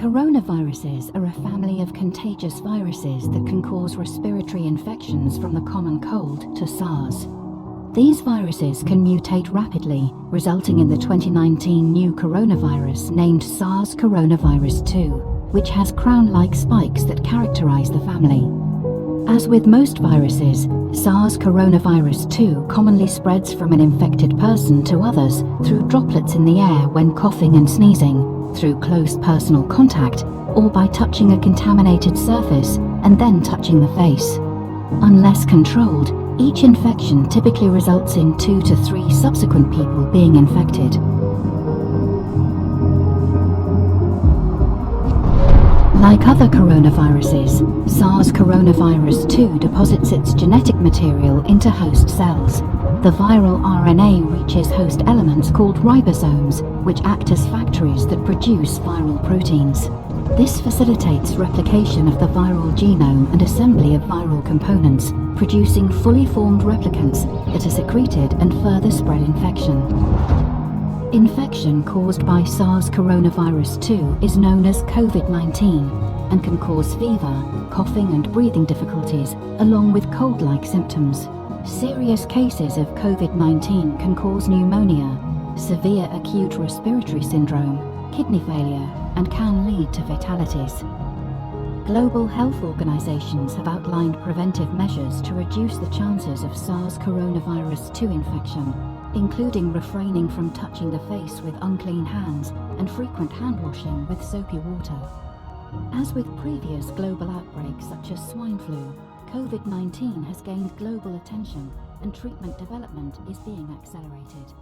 Coronaviruses are a family of contagious viruses that can cause respiratory infections from the common cold to SARS. These viruses can mutate rapidly, resulting in the 2019 new coronavirus named SARS coronavirus 2, which has crown-like spikes that characterize the family. As with most viruses, SARS coronavirus 2 commonly spreads from an infected person to others through droplets in the air when coughing and sneezing, through close personal contact, or by touching a contaminated surface and then touching the face. Unless controlled, each infection typically results in 2 to 3 subsequent people being infected. Like other coronaviruses, SARS coronavirus 2 deposits its genetic material into host cells. The viral RNA reaches host elements called ribosomes, which act as factories that produce viral proteins. This facilitates replication of the viral genome and assembly of viral components, producing fully formed replicants that are secreted and further spread infection. Infection caused by SARS coronavirus 2 is known as COVID-19 and can cause fever, coughing and breathing difficulties, along with cold-like symptoms. Serious cases of COVID-19 can cause pneumonia, severe acute respiratory syndrome, kidney failure, and can lead to fatalities. Global health organizations have outlined preventive measures to reduce the chances of SARS coronavirus 2 infection, including refraining from touching the face with unclean hands and frequent hand washing with soapy water. As with previous global outbreaks such as swine flu, COVID-19 has gained global attention and treatment development is being accelerated.